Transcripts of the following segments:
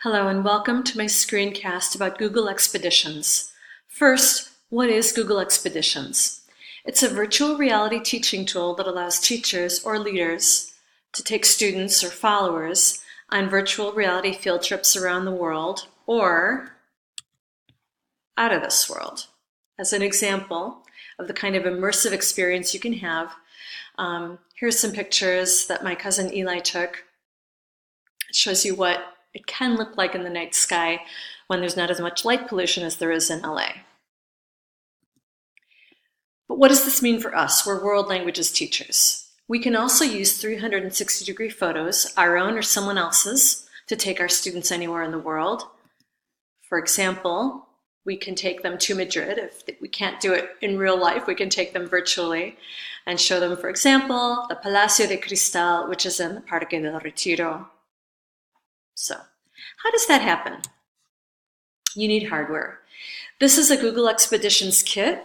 Hello and welcome to my screencast about Google Expeditions. First, what is Google Expeditions? It's a virtual reality teaching tool that allows teachers or leaders to take students or followers on virtual reality field trips around the world or out of this world. As an example of the kind of immersive experience you can have, here's some pictures that my cousin Eli took. It shows you what it can look like in the night sky when there's not as much light pollution as there is in LA. But what does this mean for us? We're world languages teachers. We can also use 360-degree photos, our own or someone else's, to take our students anywhere in the world. For example, we can take them to Madrid. If we can't do it in real life, we can take them virtually and show them, for example, the Palacio de Cristal, which is in the Parque del Retiro. So, how does that happen? You need hardware. This is a Google Expeditions kit.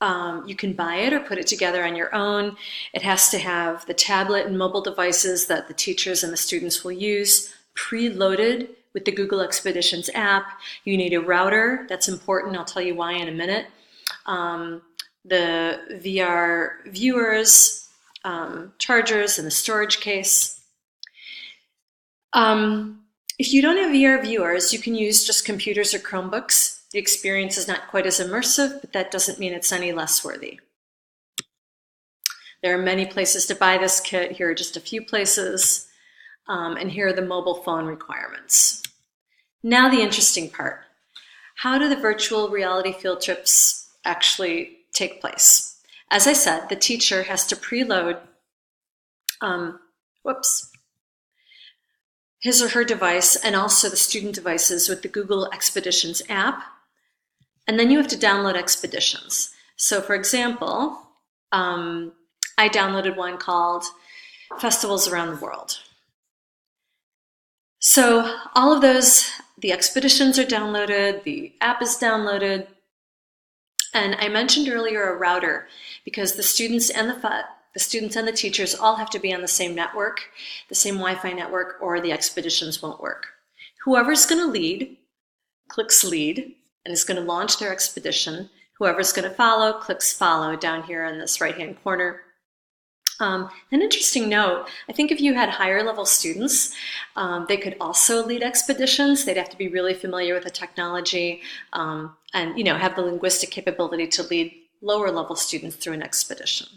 You can buy it or put it together on your own. It has to have the tablet and mobile devices that the teachers and the students will use preloaded with the Google Expeditions app. You need a router. That's important. I'll tell you why in a minute. The VR viewers, chargers, and the storage case. If you don't have VR viewers, you can use just computers or Chromebooks. The experience is not quite as immersive, but that doesn't mean it's any less worthy. There are many places to buy this kit. Here are just a few places, and here are the mobile phone requirements. Now the interesting part. How do the virtual reality field trips actually take place? As I said, the teacher has to preload his or her device and also the student devices with the Google Expeditions app. And then you have to download Expeditions. So for example, I downloaded one called Festivals Around the World. So all of those, the Expeditions are downloaded, the app is downloaded, and I mentioned earlier a router because the students and the teachers all have to be on the same network, the same Wi-Fi network, or the Expeditions won't work. Whoever's going to lead clicks lead and is going to launch their expedition. Whoever's going to follow clicks follow down here in this right-hand corner. An interesting note, I think if you had higher level students, they could also lead expeditions. They'd have to be really familiar with the technology and have the linguistic capability to lead lower level students through an expedition.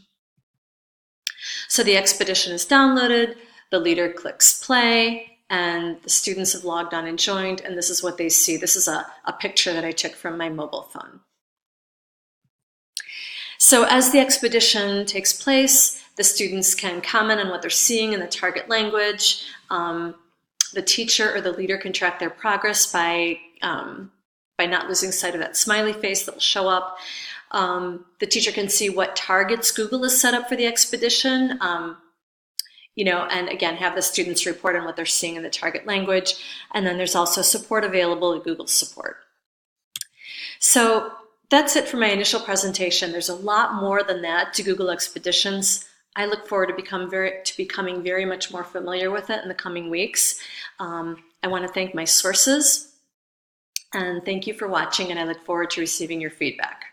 So the expedition is downloaded, the leader clicks play, and the students have logged on and joined, and this is what they see. This is a picture that I took from my mobile phone. So as the expedition takes place, the students can comment on what they're seeing in the target language. The teacher or the leader can track their progress by not losing sight of that smiley face that will show up. The teacher can see what targets Google has set up for the expedition, and again, have the students report on what they're seeing in the target language. And then there's also support available at Google Support. So that's it for my initial presentation. There's a lot more than that to Google Expeditions. I look forward to becoming very much more familiar with it in the coming weeks. I want to thank my sources, and thank you for watching, and I look forward to receiving your feedback.